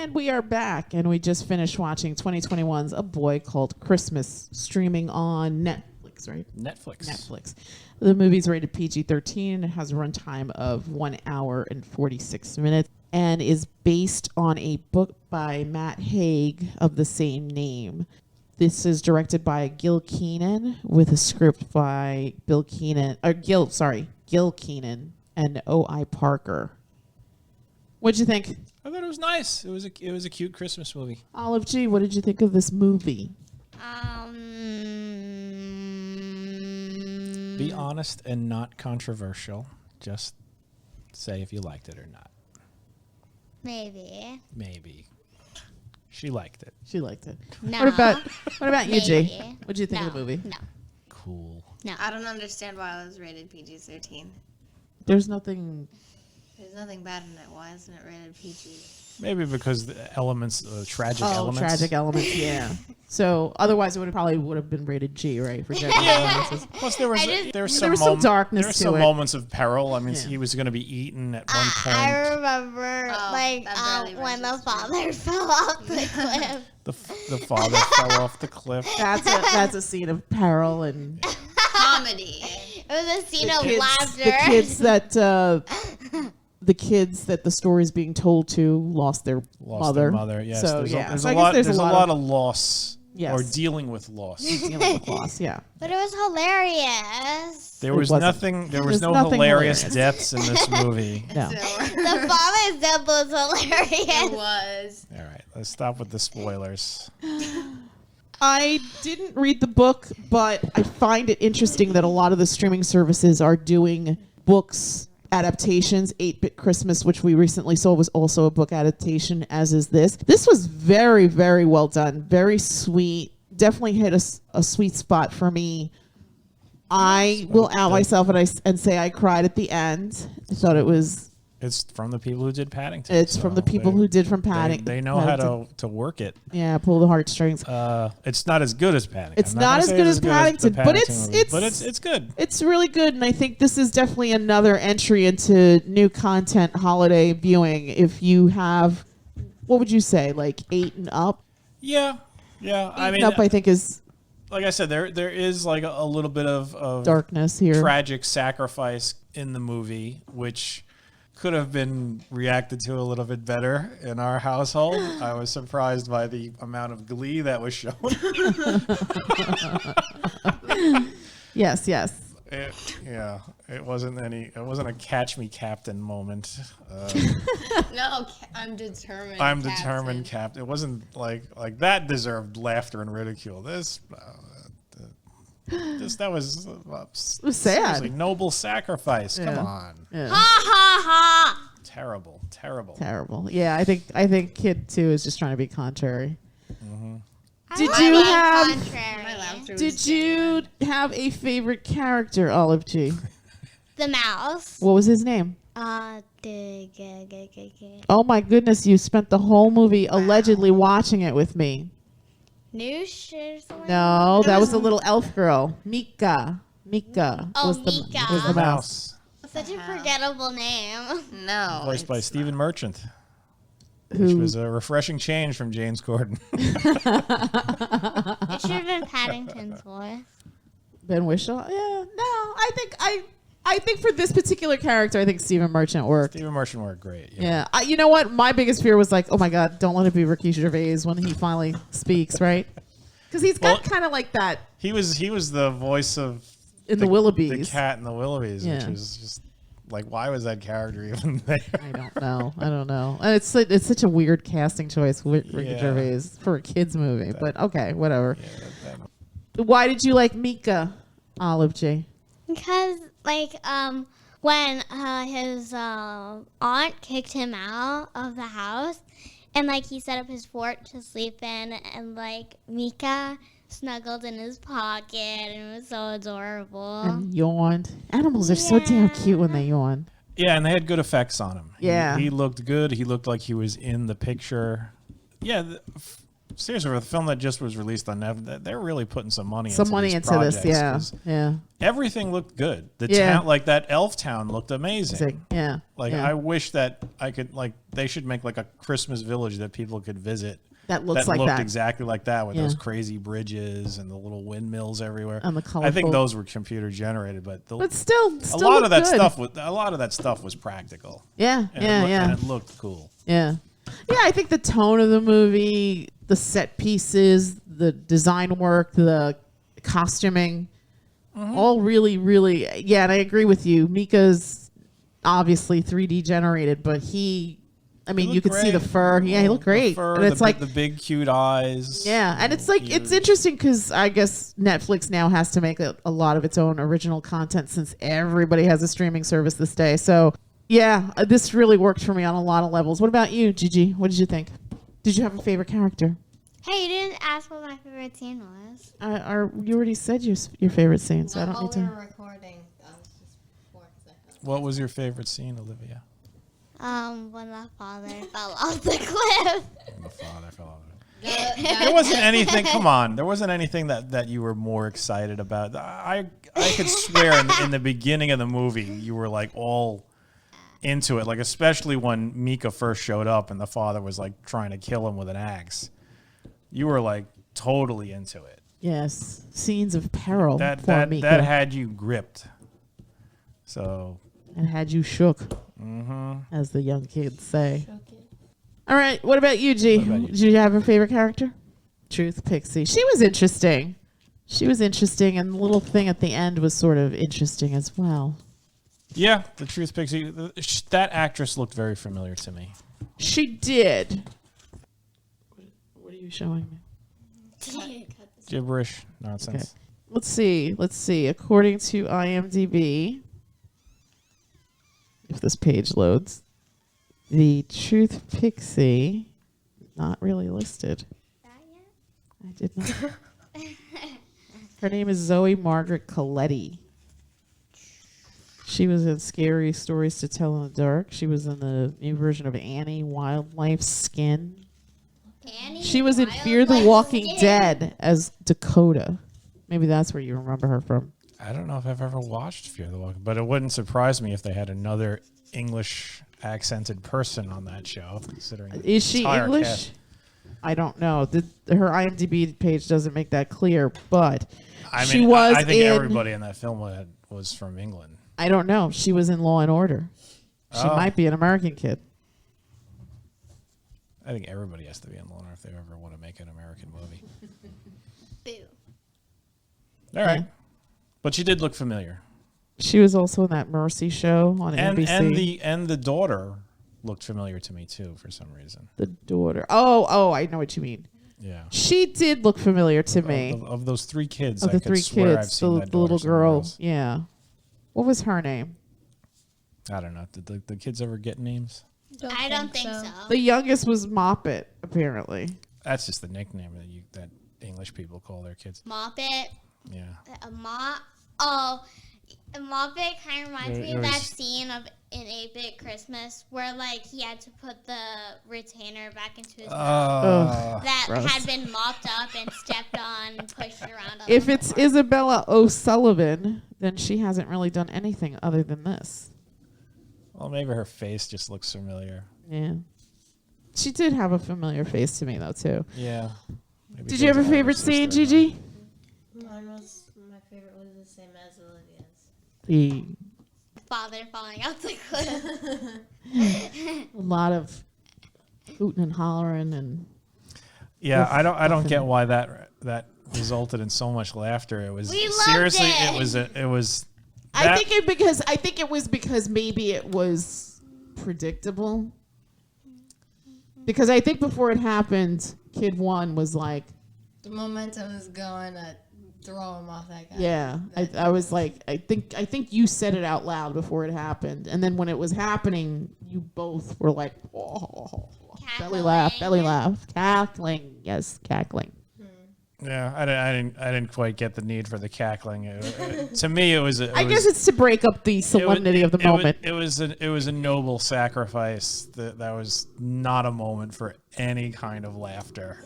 And we are back, and we just finished watching 2021's A Boy Called Christmas, streaming on Netflix, right? Netflix. The movie's rated PG-13. It has a runtime of 1 hour and 46 minutes and is based on a book by Matt Haig of the same name. This is directed by Gil Kenan with a script by Gil Kenan and O.I. Parker. What'd you think? I thought it was nice. It was a cute Christmas movie. Olive G, what did you think of this movie? Be honest and not controversial. Just say if you liked it or not. Maybe. She liked it. No. What about you, G? What did you think of the movie? No. Cool. No. I don't understand why it was rated PG-13. There's nothing bad in it. Why isn't it rated PG? Maybe because the elements, tragic elements. Tragic elements, yeah. So otherwise, it probably would have been rated G, right? For Plus, there was some darkness. There were some moments of peril. I mean, he was going to be eaten at one point. I remember, when the father fell off the cliff. The father fell off the cliff. That's a scene of peril and comedy. It was a scene of laughter. The kids that the story is being told to lost their mother. Yes. So, there's a lot of loss. Yes. Or dealing with loss. Yeah. But it was hilarious. There was no hilarious deaths in this movie. No. The father's death was hilarious. It was. All right, let's stop with the spoilers. I didn't read the book, but I find it interesting that a lot of the streaming services are doing books adaptations. 8-Bit Christmas, which we recently saw, was also a book adaptation, as is this. This was very, very well done. Very sweet. Definitely hit a sweet spot for me. I will out myself and say I cried at the end. I thought it was... It's from the people who did Paddington. It's from the people who did from Paddington. They know how to work it. Yeah, pull the heartstrings. It's not as good as Paddington. It's not as good as Paddington, but it's good. It's really good, and I think this is definitely another entry into new content holiday viewing. If you have, what would you say, like 8 and up? Yeah. I mean, up, I think is. Like I said, there is like a little bit of darkness here, tragic sacrifice in the movie, which could have been reacted to a little bit better in our household. I was surprised by the amount of glee that was shown. Yes. It wasn't a catch me captain moment. No, I'm determined. I'm determined captain. It wasn't like that deserved laughter and ridicule. That was sad. Noble sacrifice. Yeah. Come on. Yeah. Ha ha ha. Terrible. Yeah, I think Kid 2 is just trying to be contrary. Mm-hmm. Did you have a favorite character, Olive G? The mouse. What was his name? Oh my goodness, you spent the whole movie allegedly watching it with me. Noosh or something? No, that was the little elf girl. Mika was the mouse. Such a forgettable name. No. Voiced by Stephen Merchant. Which was a refreshing change from James Corden. It should have been Paddington's voice. Ben Whishaw? Yeah. No, I think for this particular character, I think Stephen Merchant worked. Stephen Merchant worked great. Yeah. You know what? My biggest fear was like, oh my God, don't let it be Ricky Gervais when he finally speaks, right? Because he's got kind of like that. He was the voice of the Willoughbys. The cat in the Willoughbys, which was just like, why was that character even there? I don't know. And it's such a weird casting choice with Ricky Gervais for a kids movie. But okay, whatever. Yeah, why did you like Mika, Olive J? Because when his aunt kicked him out of the house, and he set up his fort to sleep in, and Mika snuggled in his pocket, and it was so adorable. And yawned. Animals are so damn cute when they yawn. Yeah, and they had good effects on him. Yeah. He looked good. He looked like he was in the picture. Yeah, seriously, for the film that just was released on Netflix, they're really putting some money Some into money these into projects, this, yeah. 'cause Yeah. everything looked good. The Yeah. town, like that elf town, looked amazing. Yeah. Like yeah. I wish that I could like they should make like a Christmas village that people could visit that looks like looked that. exactly like that with Yeah. those crazy bridges and the little windmills everywhere. And the I colorful. think those were computer generated, but, But still a lot of that looked good. stuff was practical. Yeah. And Yeah. and Yeah. it looked cool. Yeah. Yeah. I think the tone of the movie, the set pieces, the design work, the costuming, all really, really. Yeah. And I agree with you. Mika's obviously 3D generated, but I mean, you could see the fur. Yeah, he looked great. The fur, and it's like the big cute eyes. yeah, and it's like it's interesting because I guess Netflix now has to make a lot of its own original content since everybody has a streaming service this day. So yeah, this really worked for me on a lot of levels. What about you, Gigi? What did you think? Did you have a favorite character? Hey, you didn't ask what my favorite scene was. You already said your favorite scene, so I don't While need we to. were recording, that was just before. 'Cause I felt What was your favorite scene, Olivia? When the father fell off the cliff. The father fell off. that- There wasn't anything. Come on, there wasn't anything that you were more excited about. I could swear in the beginning of the movie you were like all into it, like especially when Mika first showed up and the father was like trying to kill him with an axe. You were like totally into it. Yes, scenes of peril That for Mika. that had you gripped. So and had you shook, as the young kids say. All right, what about you, G? What about you? Did you have a favorite character? Truth Pixie. She was interesting. And the little thing at the end was sort of interesting as well. yeah, the Truth Pixie. That actress looked very familiar to me. She did. What are you showing me? Gibberish nonsense. Okay. Let's see. According to IMDb, if this page loads, the Truth Pixie, not really listed. I did not. Her name is Zoe Margaret Coletti. She was in Scary Stories to Tell in the Dark. She was in the new version of Annie Wildlife Skin. Annie She was in Fear the Wildlife Walking Skin. Dead as Dakota. Maybe that's where you remember her from. I don't know if I've ever watched Fear the Walking, but it wouldn't surprise me if they had another English accented person on that show. Considering the Is she entire English? cast. I don't know. Her IMDb page doesn't make that clear, but I mean, she was I think in. everybody in that film was from England. I don't know. She was in Law and Order. She Oh. might be an American kid. I think everybody has to be in Lone if they ever want to make an American movie. Boo. All right, but she did look familiar, She was also in that Mercy show on NBC. and the daughter looked familiar to me too for some reason. The daughter. Oh, I know what you mean. Yeah, She did look familiar to me. of those three kids, Of I the could three swear I've kids, seen the that little daughter somewhere girl. else. Yeah. What was her name? I don't know. Did the kids ever get names? I don't think so. The youngest was Moppet, apparently. That's just the nickname that English people call their kids. Moppet. Yeah. Moppet kind of reminds me It of that was- scene of in 8-Bit Christmas where like he had to put the retainer back into his mouth that gross. had been mopped up and stepped on and pushed around. On If the it's floor. Isabella O'Sullivan, then she hasn't really done anything other than this. Well, maybe her face just looks familiar. Yeah. She did have a familiar face to me, though, too. Yeah. Maybe Did you have a because of favorite her scene, sister. Gigi? Mine was my favorite was the same as Olivia's. The father falling out the cliff. a lot of hooting and hollering and Yeah, I don't Nothing. get why that resulted in so much laughter. It was We loved seriously it. it was I that- think it was because maybe it was predictable. Because I think before it happened, Kid 1 was like, The momentum is going to throw him off that guy. yeah. I was like, I think you said it out loud before it happened, and then when it was happening, you both were like, oh, belly laugh, cackling, yes, cackling. Yeah, I didn't quite get the need for the cackling. To me, it was. I guess it's to break up the solemnity of the moment. It was a noble sacrifice. That was not a moment for any kind of laughter.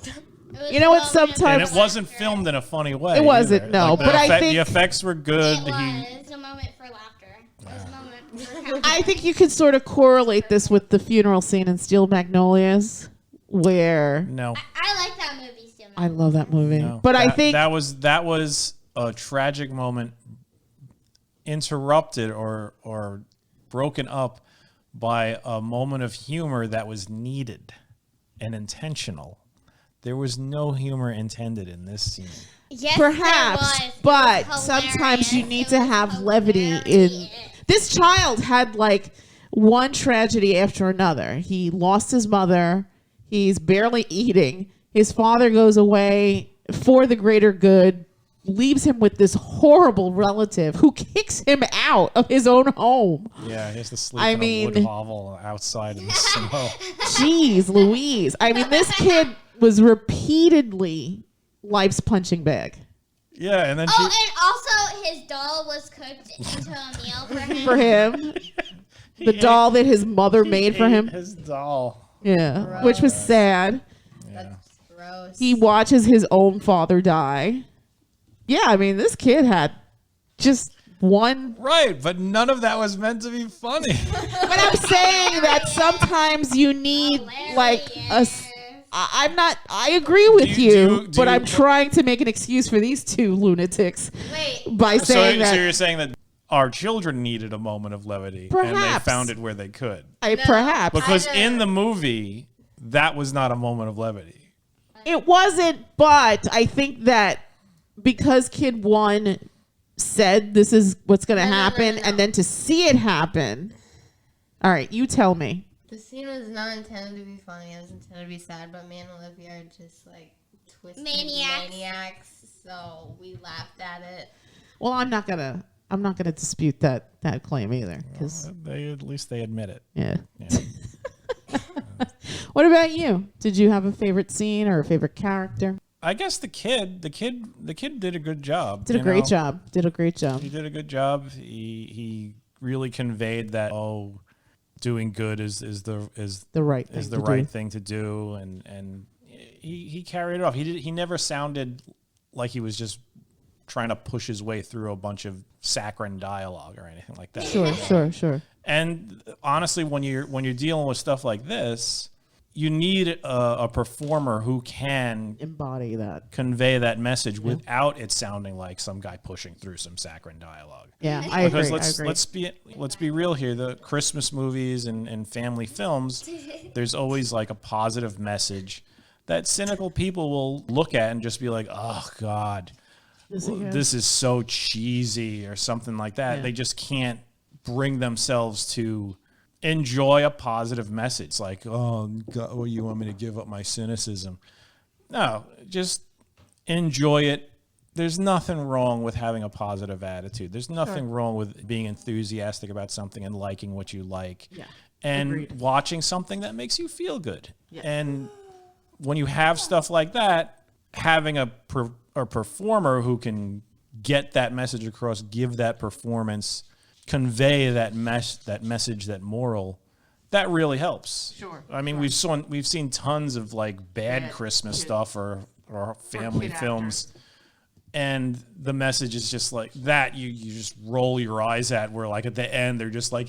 You know what? filmed in a Sometimes- And it wasn't filmed in a funny way. It wasn't, either. no, the but I think- the effects were good. It was a moment for laughter. It was a moment for happiness. I think you could sort of correlate this with the funeral scene in Steel Magnolias, where No, I like that movie still. I love that movie. no. But I That- think that was a tragic moment, interrupted or broken up by a moment of humor that was needed and intentional. There was no humor intended in this scene. Yes, perhaps, there was. It but was sometimes you hilarious. need It to was have levity in. hilarious. This child had like one tragedy after another. He lost his mother. He's barely eating. His father goes away for the greater good, leaves him with this horrible relative who kicks him out of his own home. Yeah, he has to sleep I in a wood mean- hovel outside in the snow. Jeez Louise. I mean, this kid was repeatedly life's punching bag Yeah, and then Oh, and also his doll was cooked into a meal for him. for him. The doll that his mother made for ate him. his doll. Yeah, which was sad. Yeah. That's gross. He watches his own father die. Yeah, I mean, this kid had just one. Right, but none of that was meant to be funny. But I'm saying that sometimes you need like a. Hilarious. I'm not. I agree with Do you, you- but do I'm you- trying to make an excuse for these two lunatics Wait, by So saying that. you're saying that our children needed a moment of levity, and they Perhaps. found it where they could. Perhaps Because I in know. the movie, that was not a moment of levity. it wasn't. But I think that because Kid One said this is what's going to No, no, no, happen, no. and then to see it happen. All right, you tell me. The scene was not intended to be funny. It was intended to be sad, but me and Olivia are just like twisted maniacs. So we laughed at it. Well, I'm not gonna dispute that claim either. Because At least they admit it. yeah. Yeah. What about you? Did you have a favorite scene or a favorite character? I guess the kid did a good job. Did a you great know? job. Did a great job. He did a good job. He really conveyed that doing good is the The right thing. is the to right do. thing to do, and he carried it off. He never sounded like he was just trying to push his way through a bunch of saccharine dialogue or anything like that. Sure. And honestly, when you're dealing with stuff like this, you need a performer who can Embody that. convey that message without it sounding like some guy pushing through some saccharine dialogue. Yeah, I Because agree. let's be real here. The Christmas movies and family films, there's always like a positive message that cynical people will look at and just be like, "Oh God, this is so cheesy," or something like that. Yeah. They just can't bring themselves to enjoy a positive message. Like, "Oh God, you want me to give up my cynicism?" No, just enjoy it. There's nothing wrong with having a positive attitude. There's nothing wrong with being enthusiastic about something and liking what you like. Yeah. And Agreed. watching something that makes you feel good. Yes. And when you have stuff like that, having a performer who can get that message across, give that performance, convey that message, that moral, that really helps. Sure, I mean, we've seen tons of like bad Christmas stuff or family kid films. And the message is just like that. You just roll your eyes at, where like at the end they're just like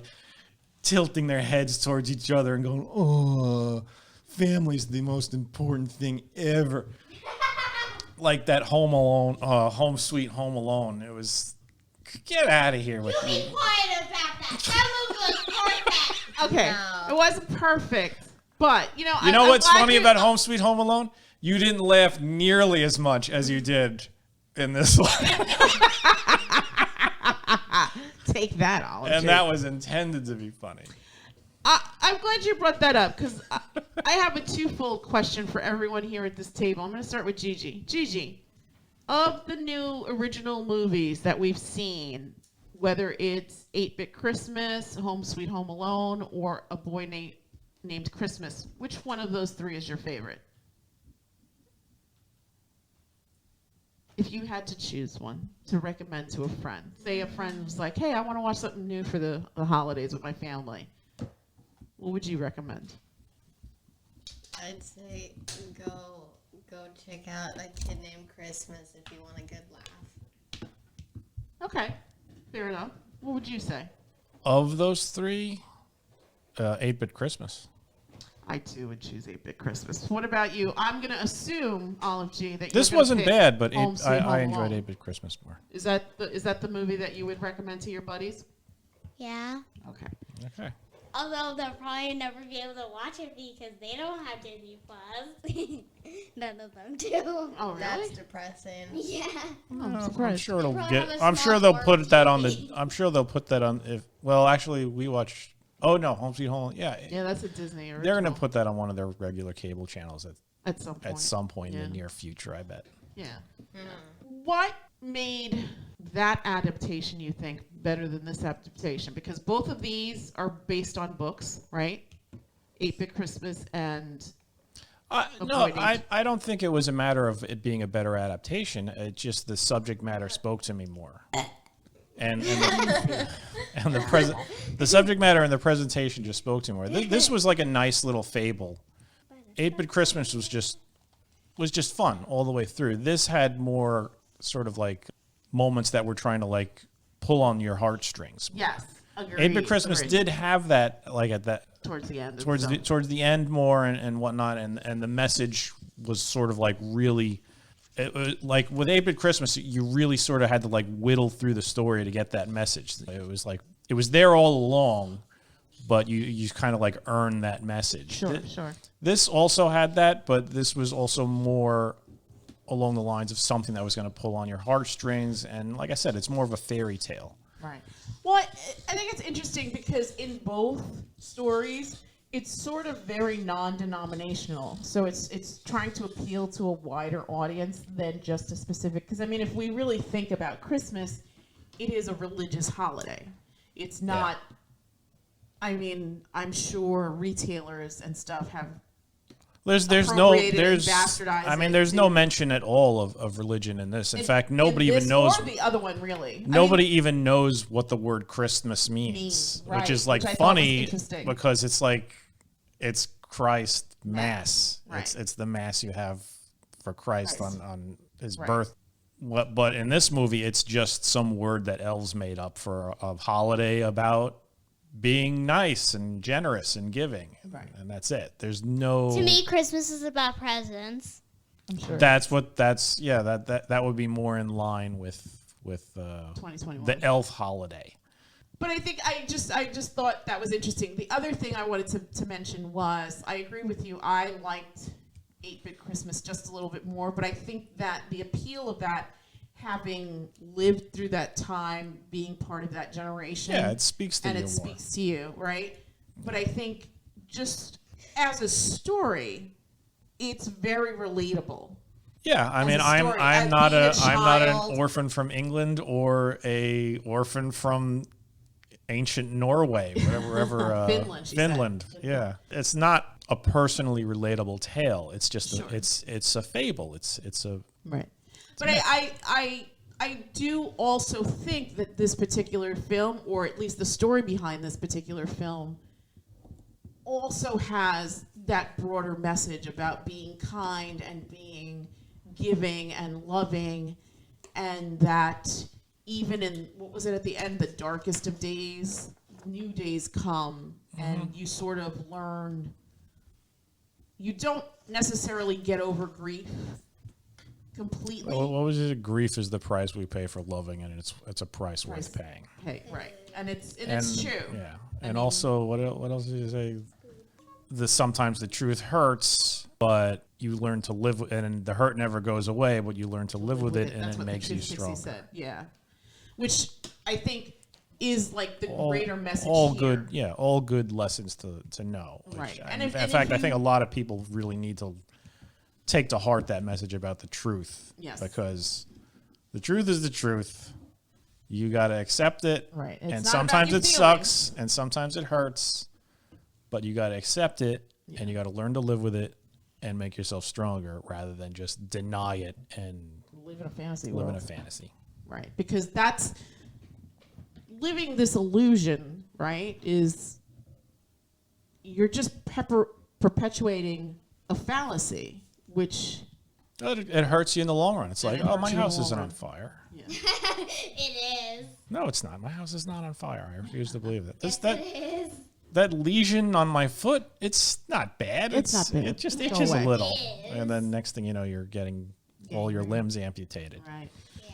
tilting their heads towards each other and going, "Oh, family's the most important thing ever." Like that Home Sweet Home Alone. It was, get out of here with You me. be quiet about that. That movie was perfect. Okay, No. it wasn't perfect, but You know what's funny about Home Sweet Home Alone? You didn't laugh nearly as much as you did in this one. Take that, Oliver. And that was intended to be funny. I'm glad you brought that up because I have a twofold question for everyone here at this table. I'm going to start with Gigi. Gigi, of the new original movies that we've seen, whether it's 8-Bit Christmas, Home Sweet Home Alone, or A Boy Named Christmas, which one of those three is your favorite? If you had to choose one to recommend to a friend, say a friend was like, "Hey, I want to watch something new for the holidays with my family," what would you recommend? I'd say go Go check out A Kid Named Christmas if you want a good laugh. Okay, fair enough. What would you say? Of those three, 8-Bit Christmas. I too would choose 8-Bit Christmas. What about you? I'm going to assume, Olive G, that This wasn't bad, but I Home enjoyed Alone. 8-Bit Christmas more. Is that the movie that you would recommend to your buddies? Yeah. Okay. Okay. Although they'll probably never be able to watch it because they don't have Disney Plus. None of them do. Oh, really? That's depressing. Yeah. I'm surprised. I'm sure it'll probably get. have a I'm sure small they'll put that on the. TV. I'm sure they'll put that on. If well, actually, we watch. Oh no, Home Sweet Home. Yeah, Yeah, that's a Disney original. they're gonna put that on one of their regular cable channels at some point. at some point in Yeah. the near future. I bet. Yeah. What made that adaptation, you think, better than this adaptation? Because both of these are based on books, right? 8-Bit Christmas and No, Avoiding. I don't think it was a matter of it being a better adaptation. It just the subject matter spoke to me more, and the subject matter and the presentation just spoke to me more. This was like a nice little fable. 8-Bit Christmas was just fun all the way through. This had more sort of like moments that were trying to like pull on your heartstrings. yes, agreed. 8-Bit Christmas agreed. did have that like at that towards the end. towards the end more and whatnot, and the message was sort of like really like with 8-Bit Christmas, you really sort of had to like whittle through the story to get that message. It was like it was there all along, but you kind of like earn that message. Sure. This also had that, but this was also more along the lines of something that was going to pull on your heartstrings, and like I said, it's more of a fairy tale. Right. Well, I think it's interesting because in both stories, it's sort of very non-denominational. So it's trying to appeal to a wider audience than just a specific. Because I mean, if we really think about Christmas, it is a religious holiday. It's not. I mean, I'm sure retailers and stuff have. There's appropriated and bastardized I mean, it there's to- no mention at all of religion in this. In fact, nobody in even this knows. Or the other one, really. Nobody even knows what the word Christmas means, Right, which is like which I thought was funny interesting. because it's like it's Christ Mass. Right. It's the Mass you have for Christ on his Right. birth. But in this movie, it's just some word that elves made up for a holiday about being nice and generous and giving, Right. and that's it. There's no. To me, Christmas is about presents. I'm sure. That would be more in line with 2021. the elf holiday. But I think I just thought that was interesting. The other thing I wanted to mention was I agree with you. I liked 8-Bit Christmas just a little bit more, but I think that the appeal of that, having lived through that time, being part of that generation, Yeah, it speaks to and you it more. speaks to you, right? But I think just as a story, it's very relatable. Yeah, I mean, a I'm story, I'm as not being a I'm not an child. orphan from England or a orphan from ancient Norway, wherever Finland, she said. Finland. Yeah, it's not a personally relatable tale. It's just Sure. it's a fable. It's a Right. But I do also think that this particular film, or at least the story behind this particular film, also has that broader message about being kind and being giving and loving, and that even in, what was it at the end, the darkest of days, new days come, and you sort of learn, you don't necessarily get over grief completely. what was it? Grief is the price we pay for loving, and it's a price Price. worth paying. Hey, right, and it's true. Yeah, I and mean- also what else did you say? Sometimes the truth hurts, but you learn to live with, and the hurt never goes away, but you learn to live with it, and That's it what the makes you Kid 60 stronger. said. Yeah, which I think is like the All- greater message. all here. good, yeah, all good lessons to know. Right. And And if- in and fact, if I think you- a lot of people really need to take to heart that message about the truth. Yes. Because the truth is the truth. You got to accept it. Right. It's And not about sometimes your it feelings. sucks and sometimes it hurts, but you got to accept it and you got to learn to live with it and make yourself stronger rather than just deny it and Live in a fantasy live world. in a fantasy. Right, because that's living this illusion. Right, is you're just perpetuating a fallacy, which It hurts you in the long run. It's like, oh, my house isn't on fire. It is. No, it's not. My house is not on fire. I refuse to believe that. Yes, it is. That lesion on my foot, it's not bad. It's not bad. It just Go itches away. a little. It And then next thing you know, you're getting all your limbs amputated. Right.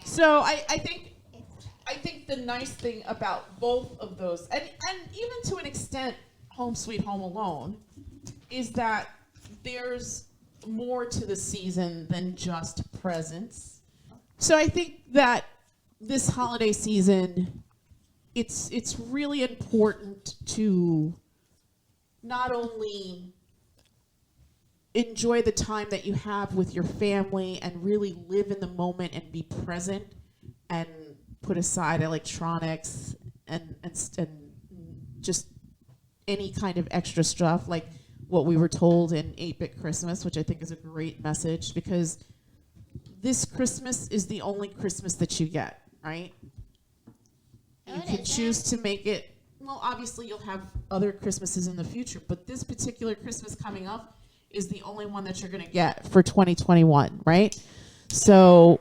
So I think the nice thing about both of those, and even to an extent, Home Sweet Home Alone, is that there's more to the season than just presents. So I think that this holiday season, it's really important to not only enjoy the time that you have with your family and really live in the moment and be present and put aside electronics and just any kind of extra stuff like what we were told in 8-Bit Christmas, which I think is a great message, because this Christmas is the only Christmas that you get, right? You can choose to make it, well, obviously you'll have other Christmases in the future, but this particular Christmas coming up is the only one that you're going to get for 2021, right? So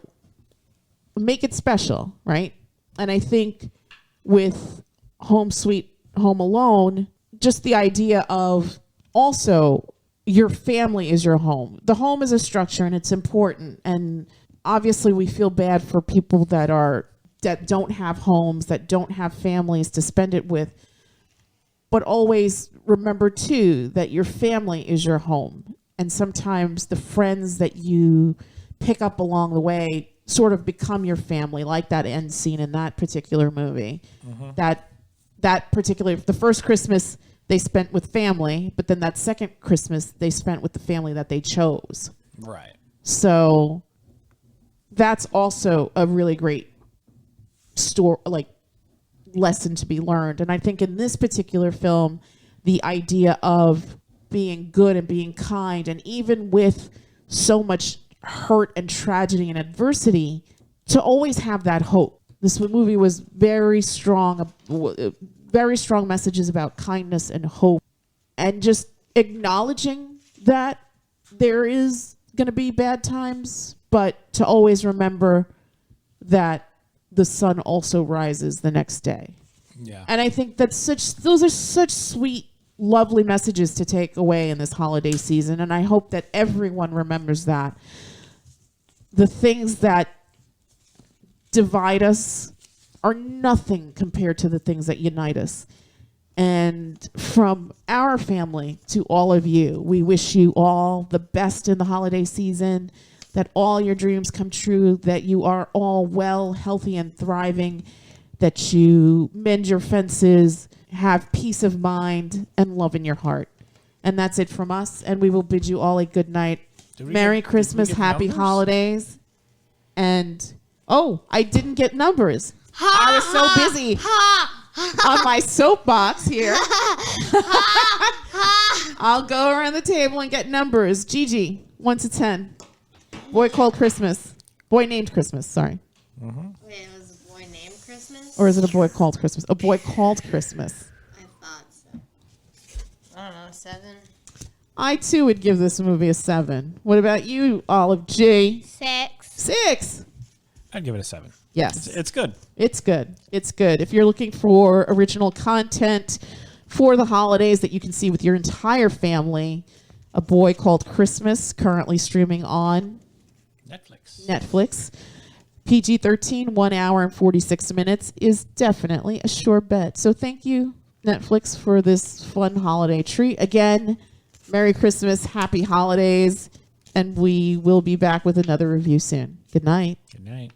make it special, right? And I think with Home Sweet Home Alone, just the idea of also your family is your home. The home is a structure and it's important. And obviously we feel bad for people that don't have homes, that don't have families to spend it with. But always remember too that your family is your home. And sometimes the friends that you pick up along the way sort of become your family, like that end scene in that particular movie. Mm-hmm. The first Christmas they spent with family, but then that second Christmas they spent with the family that they chose. Right. So that's also a really great lesson to be learned. And I think in this particular film, the idea of being good and being kind, and even with so much hurt and tragedy and adversity, to always have that hope. This movie was very strong messages about kindness and hope, and just acknowledging that there is going to be bad times, but to always remember that the sun also rises the next day. Yeah. And I think those are such sweet, lovely messages to take away in this holiday season. And I hope that everyone remembers that. The things that divide us are nothing compared to the things that unite us. And from our family to all of you, we wish you all the best in the holiday season, that all your dreams come true, that you are all well, healthy, and thriving, that you mend your fences, have peace of mind, and love in your heart. And that's it from us, and we will bid you all a good night. Merry Christmas, happy holidays. And, I didn't get numbers. I was so busy on my soapbox here. I'll go around the table and get numbers. Gigi, 1 to 10. Boy called Christmas. Boy named Christmas, sorry. Wait, it was a boy named Christmas? Or is it a boy called Christmas? A boy called Christmas. I thought so. I don't know, 7? I, too, would give this movie a 7. What about you, Olive G? 6. 6. I'd give it a 7. Yes. It's good. It's good. It's good. If you're looking for original content for the holidays that you can see with your entire family, A Boy Called Christmas, currently streaming on Netflix. PG-13, 1 hour and 46 minutes is definitely a sure bet. So thank you, Netflix, for this fun holiday treat. Again, Merry Christmas, Happy Holidays, and we will be back with another review soon. Good night. Good night.